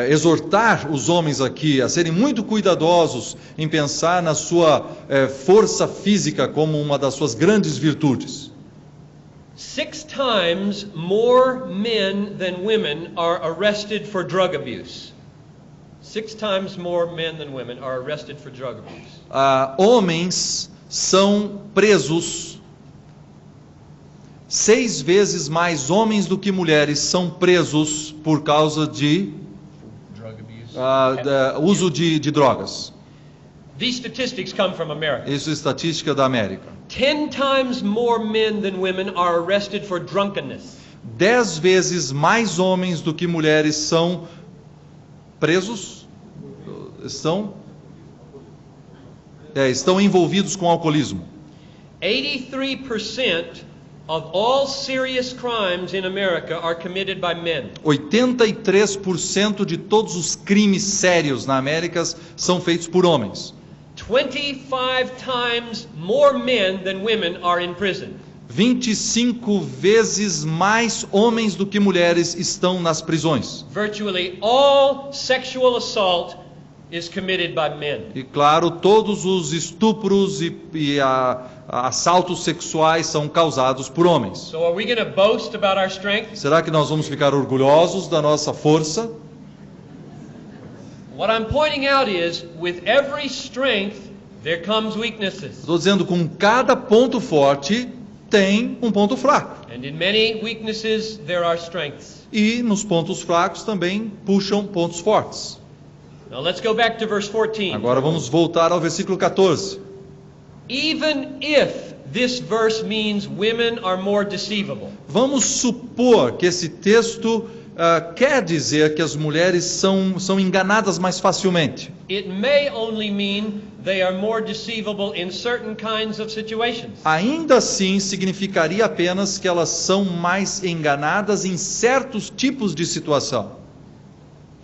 exortar os homens aqui a serem muito cuidadosos em pensar na sua força física como uma das suas grandes virtudes. 6 times more men than women are arrested for drug abuse. 6 times more men than women are arrested for drug abuse. Homens são presos 6 vezes mais homens do que mulheres são presos por causa de Drug abuse. uso de drogas. These statistics come from America. Isso é estatística da América. 10 times more men than women are arrested for drunkenness. 10 vezes mais homens do que mulheres são presos, estão envolvidos com alcoolismo. 83% of all serious crimes in America are committed by men. 83% de todos os crimes sérios na América são feitos por homens. 25 times more men than women are in prison. 25 vezes mais homens do que mulheres estão nas prisões. Virtually all sexual assault is committed by men. E claro, todos os estupros e assaltos sexuais são causados por homens. So are we going to boast about our strength? Será que nós vamos ficar orgulhosos da nossa força? What I'm pointing out is, with every strength, there comes weaknesses. Estou dizendo, com cada ponto forte tem um ponto fraco. And in many weaknesses, there are strengths. E nos pontos fracos também puxam pontos fortes. Now let's go back to verse 14. Agora vamos voltar ao versículo 14. Even if this verse means women are more deceivable. Vamos supor que esse texto quer dizer que as mulheres são enganadas mais facilmente. It may only mean they are more deceivable in certain kinds of situations. Ainda assim, significaria apenas que elas são mais enganadas em certos tipos de situação.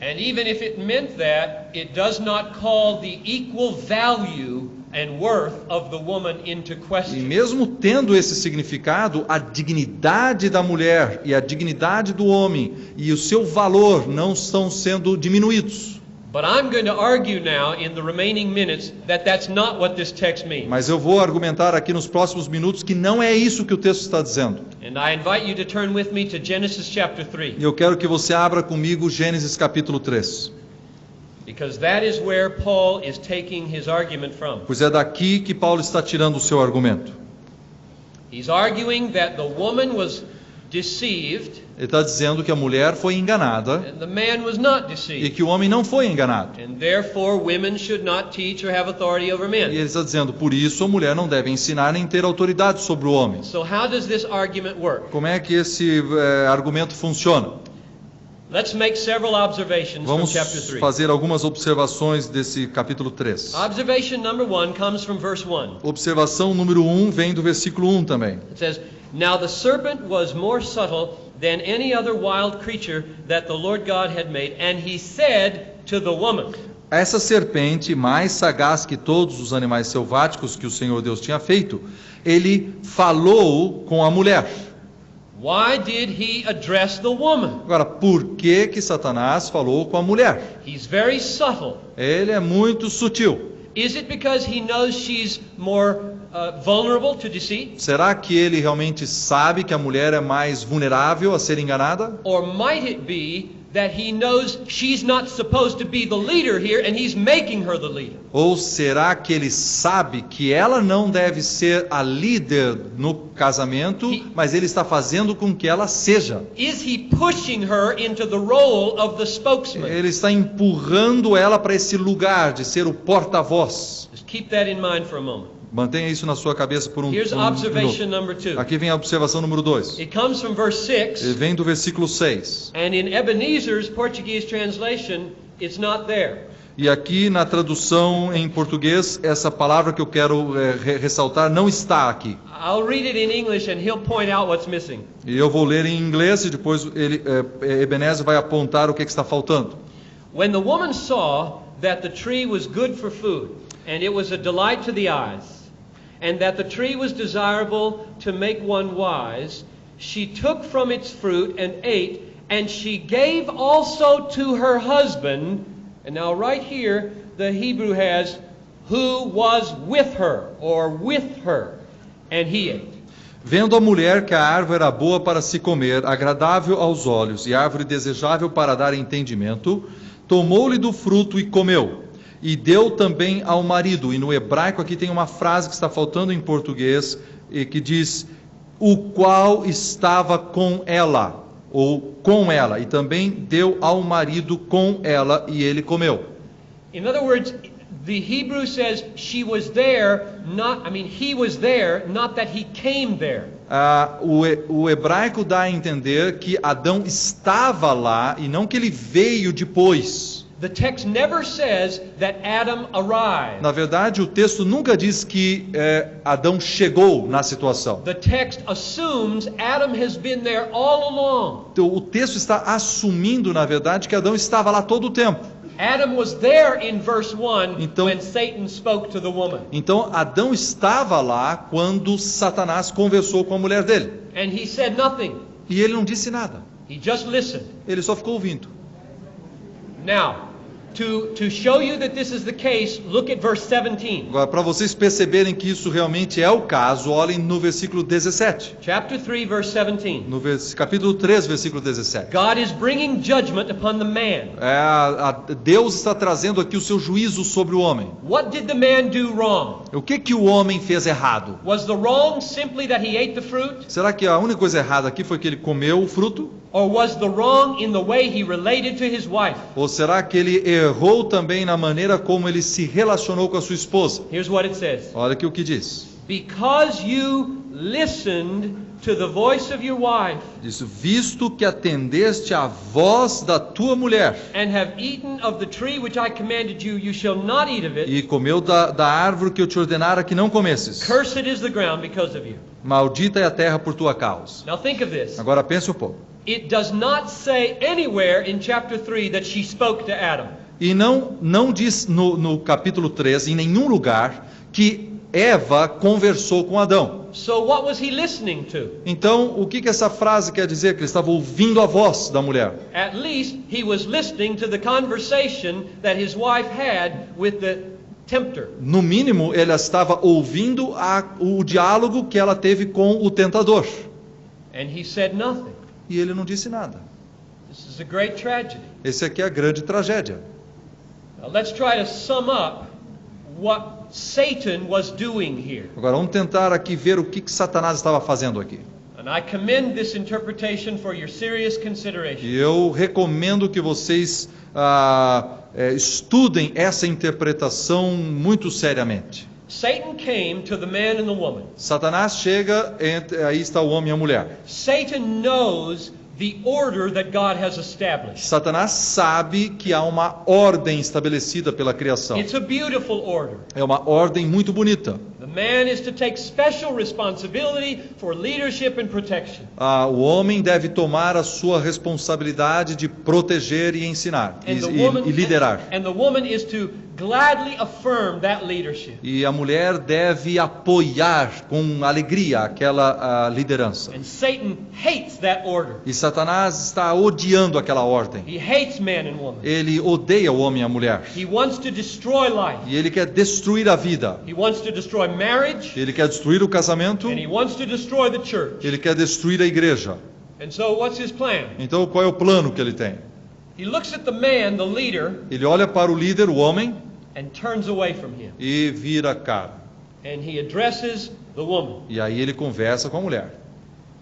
And even if it meant that, it does not call the equal value and worth of the woman into E question. mesmo tendo esse significado, a dignidade da mulher e a dignidade do homem e o seu valor não estão sendo diminuídos. But I'm going to argue now in the remaining minutes that that's not what this text means. Mas eu vou argumentar aqui nos próximos minutos que não é isso que o texto está dizendo. And I invite you to turn with me to Genesis chapter 3, E eu quero que você abra comigo Gênesis capítulo 3. because that is where Paul is taking his argument from. Pois é daqui que Paulo está tirando o seu argumento. He's arguing that the woman was deceived Ele está dizendo que a mulher foi enganada and the man was not e deceived. que o homem não foi enganado. And therefore women should not teach or have authority over E men. ele está dizendo, por isso a mulher não deve ensinar nem ter autoridade sobre o homem. So how does this argument work? Como é que esse argumento funciona? Let's make several observations from Vamos chapter 3. fazer algumas observações desse capítulo 3. Observation number 1 comes from verse 1. Observação número 1 vem do versículo 1 também. It says, "Now the serpent was more subtle than any other wild creature that the Lord God had made, and he said to the woman." Essa serpente, mais sagaz que todos os animais selváticos que o Senhor Deus tinha feito, ele falou com a mulher. Why did he address the woman? Agora, por que Satanás falou com a mulher? He's very subtle. Ele é muito sutil. Is it because he knows she's more vulnerable to deceit? Será que ele realmente sabe que a mulher é mais vulnerável a ser enganada? Or might it be that he knows she's not supposed to be the leader here and he's making her the leader? Ou será que ele sabe que ela não deve ser a líder no casamento, mas ele está fazendo com que ela seja? Is he pushing her into the role of the spokesman? Ele está empurrando ela para esse lugar de ser o porta-voz. Just keep that in mind for a moment. Mantenha isso na sua cabeça por um Here's minuto. observation number 2. Aqui vem a observação número 2. It comes from verse 6, Vem do versículo 6. and in Ebenezer's Portuguese translation, it's not there. E aqui na tradução em português, essa palavra que eu quero ressaltar não está aqui. I'll read it in English and he'll point out what's missing. E eu vou ler em inglês e depois Ebenezer vai apontar o que está faltando. When the woman saw that the tree was good for food, and it was a delight to the eyes, and that the tree was desirable to make one wise, she took from its fruit and ate, and she gave also to her husband. And now right here, the Hebrew has, who was with her, or with her, and he ate. Vendo a mulher que a árvore era boa para se comer, agradável aos olhos e árvore desejável para dar entendimento, tomou-lhe do fruto e comeu. E deu também ao marido. E no hebraico aqui tem uma frase que está faltando em português, e que diz, o qual estava com ela, ou com ela. E também deu ao marido com ela, e ele comeu. In other words, the Hebrew says she was there, he was there, not that he came there. O hebraico dá a entender que Adão estava lá, e não que ele veio depois. The text never says that Adam arrived. Na verdade, o texto nunca diz que Adão chegou na situação. The text assumes Adam has been there all along. Então, o texto está assumindo, na verdade, que Adão estava lá todo o tempo. Adam was there in verse 1 Então- when Satan spoke to the woman. Então, Adão estava lá quando Satanás conversou com a mulher dele. And he said nothing. E ele não disse nada. He just listened. Ele só ficou ouvindo. Now, to show you that this is the case, look at verse 17. Agora, para vocês perceberem que isso realmente é o caso, olhem no versículo 17. Chapter 3, verse 17. No capítulo 3, versículo 17. God is bringing judgment upon the man. Deus está trazendo aqui o seu juízo sobre o homem. What did the man do wrong? O que o homem fez errado? Was the wrong simply that he ate the fruit? Será que a única coisa errada aqui foi que ele comeu o fruto? Or was the wrong in the way he related to his wife? Ou será que ele errou também na maneira como ele se relacionou com a sua esposa? Here's what it says. Olha aqui o que diz. because you listened to the voice of your wife Diz, visto que atendeste à voz da tua mulher and have eaten of the tree which I commanded you, you shall not eat of it. e comeu da árvore que eu te ordenara que não comesses, Cursed is the ground because of you. maldita é a terra por tua causa. Now think of this. Agora pense um pouco. It does not say anywhere in chapter 3 that she spoke to Adam. E não diz no capítulo 3, em nenhum lugar, que Eva conversou com Adão. So what was he listening to? Então, o que essa frase quer dizer? Que ele estava ouvindo a voz da mulher. At least he was listening to the conversation that his wife had with the tempter. No mínimo, ele estava ouvindo o diálogo que ela teve com o tentador. And he said nothing. E ele não disse nada. This is a great tragedy. Esse aqui é a grande tragédia. Now let's try to sum up what Satan was doing here. Agora, vamos tentar aqui ver o que Satanás estava fazendo aqui. And I commend this interpretation for your serious consideration. E eu recomendo que vocês estudem essa interpretação muito seriamente. Satan came to the man and the woman. Satanás chega, aí está o homem e a mulher. Satan knows the order that God has established. Satanás sabe que há uma ordem estabelecida pela criação. It's a beautiful order. É uma ordem muito bonita. The man is to take special responsibility for leadership and protection. O homem deve tomar a sua responsabilidade de proteger e ensinar e liderar. And the woman is to gladly affirm that leadership. E a mulher deve apoiar com alegria aquela liderança. And Satan hates that order. E Satanás está odiando aquela ordem. He hates man and woman. Ele odeia o homem e a mulher. He wants to destroy life. E ele quer destruir a vida. He wants to destroy marriage. Ele quer destruir o casamento. And he wants to destroy the church. Ele quer destruir a igreja. And so what's his plan? Então qual é o plano que ele tem? He looks at the man, the leader, Ele olha para o líder, o homem, and turns away from him. e vira a cara. And he addresses the woman. E aí ele conversa com a mulher.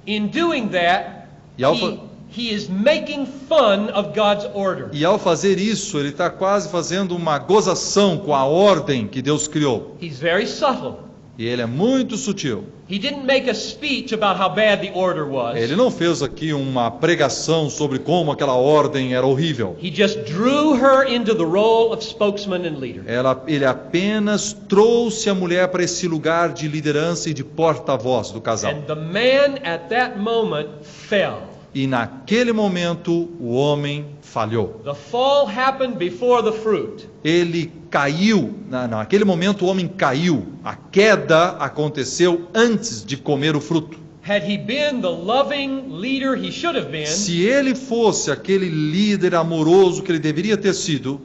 In doing that, E ao, he is making fun of God's order. e ao fazer isso, ele está quase fazendo uma gozação com a ordem que Deus criou. He's very subtle. E ele é muito sutil. He didn't make a speech about how bad the order was. Ele não fez aqui uma pregação sobre como aquela ordem era horrível. He just drew her into the role of spokesman and leader. Ele apenas trouxe a mulher para esse lugar de liderança e de porta-voz do casal. And the man at that moment fell. E naquele momento o homem falhou. The fall happened before the fruit. Ele caiu, naquele momento o homem caiu. A queda aconteceu antes de comer o fruto. Had he been the loving leader he should have been, Se ele fosse aquele líder amoroso que ele deveria ter sido,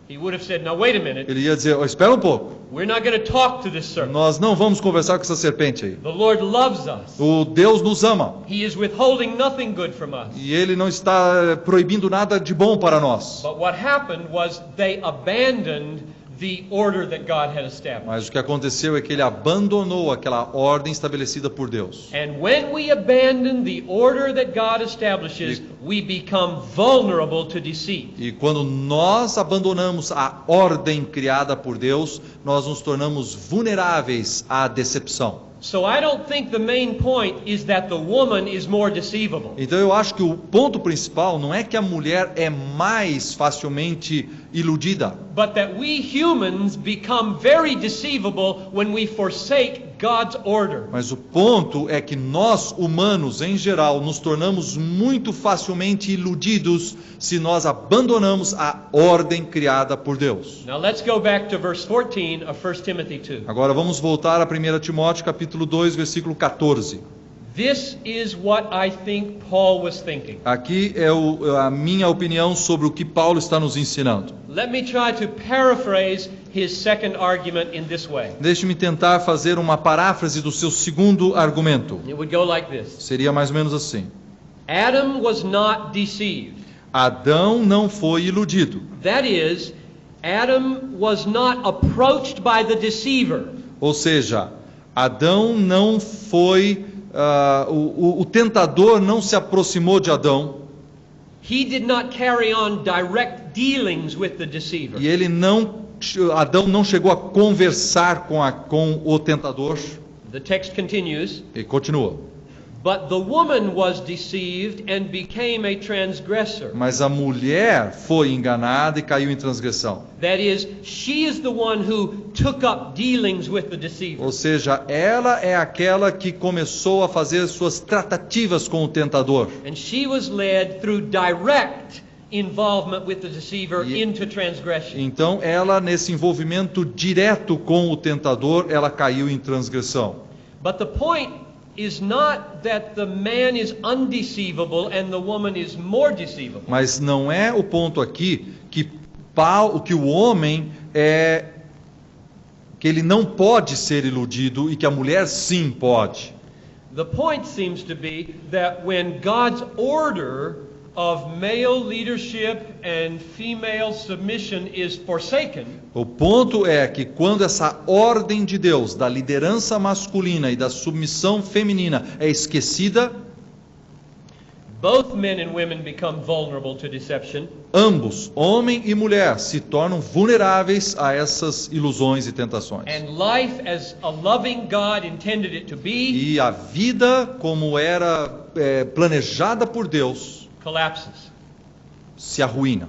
he would have said, "Now wait a minute. ele ia dizer, espera um pouco, We're not going to talk to this serpent. nós não vamos conversar com essa serpente aí. The Lord loves us. O Deus nos ama He is withholding nothing good from us." e Ele não está proibindo nada de bom para nós. But what happened was they abandoned the order that God had established. Mas o que aconteceu é que ele abandonou aquela ordem estabelecida por Deus. And when we abandon the order that God establishes, we become vulnerable to deceit. E quando nós abandonamos a ordem criada por Deus, nós nos tornamos vulneráveis à decepção. So I don't think the main point is that the woman is more deceivable. Então eu acho que o ponto principal não é que a mulher é mais facilmente iludida, But that we humans become very deceivable when we forsake God's order. mas o ponto é que nós humanos em geral nos tornamos muito facilmente iludidos se nós abandonamos a ordem criada por Deus. Now let's go back to verse 14 of 1 Timothy 2. Agora vamos voltar a 1 Timóteo capítulo 2, versículo 14. This is what I think Paul was thinking. Aqui é a minha opinião sobre o que Paulo está nos ensinando. Let me try to paraphrase his second argument in this way. Deixe-me tentar fazer uma paráfrase do seu segundo argumento. It would go like this. Seria mais ou menos assim. Adam was not deceived. Adão não foi iludido. That is, Adam was not approached by the deceiver. Ou seja, Adão não foi... o tentador não se aproximou de Adão. He did not carry on direct dealings with the deceiver. E Adão não chegou a conversar com o tentador. The text continues, E continua. but the woman was deceived and became a transgressor. Mas a mulher foi enganada e caiu em transgressão. That is, she is the one who took up dealings with the deceiver. Ou seja, ela é aquela que começou a fazer suas tratativas com o tentador. And she was led through direct involvement with the deceiver E- into transgression. Então, ela, nesse envolvimento direto com o tentador, ela caiu em transgressão. But the point is not that the man is undeceivable and the woman is more deceivable. Mas não é o ponto aqui que o homem que ele não pode ser iludido e que a mulher sim pode. The point seems to be that when God's order of male leadership and female submission is forsaken, O ponto é que quando essa ordem de Deus da liderança masculina e da submissão feminina é esquecida, both men and women become vulnerable to deception. ambos, homem e mulher, se tornam vulneráveis a essas ilusões e tentações. And life as a loving God intended it to be E a vida como era planejada por Deus collapses. se arruína.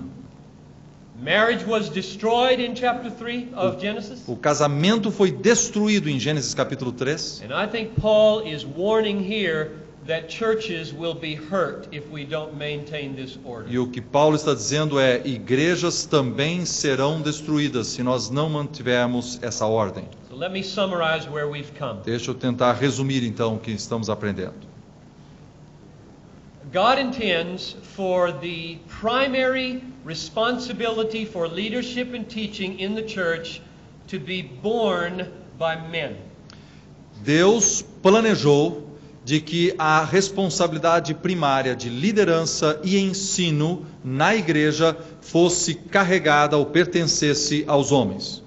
Marriage was destroyed in chapter 3 of Genesis. O casamento foi destruído em Gênesis capítulo 3. And I think Paul is warning here that churches will be hurt if we don't maintain this order. E o que Paulo está dizendo é: igrejas também serão destruídas se nós não mantivermos essa ordem. So let me summarize where we've come. Deixa eu tentar resumir então o que estamos aprendendo. God intends for the primary responsibility for leadership and teaching in the church to be borne by men. Deus planejou de que a responsabilidade primária de liderança e ensino na igreja fosse carregada ou pertencesse aos homens.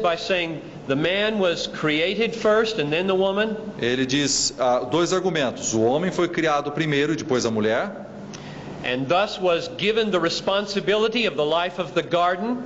By saying the man was created first and then the woman, Ele diz dois argumentos: o homem foi criado primeiro e depois a mulher, and thus was given the responsibility of the life of the garden,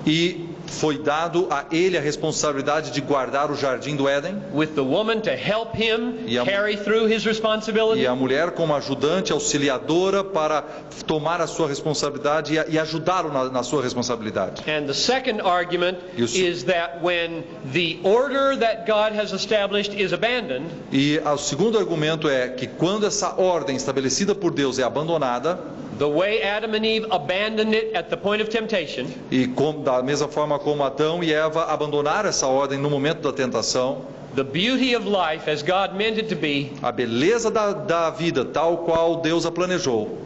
e foi dado a ele a responsabilidade de guardar o jardim do Éden, with the woman to help him E a- carry through his responsibility. e a mulher como ajudante, auxiliadora para tomar a sua responsabilidade e ajudá-lo na sua responsabilidade. And the second argument E o se- is that when the order that God has established is abandoned, E o segundo argumento é que quando essa ordem estabelecida por Deus é abandonada, the way Adam and Eve abandoned it at the point of temptation, e da mesma forma como Adão e Eva abandonaram essa ordem no momento da tentação, the beauty of life as God meant it to be a beleza da vida, tal qual Deus a planejou,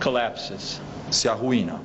collapses. se arruína.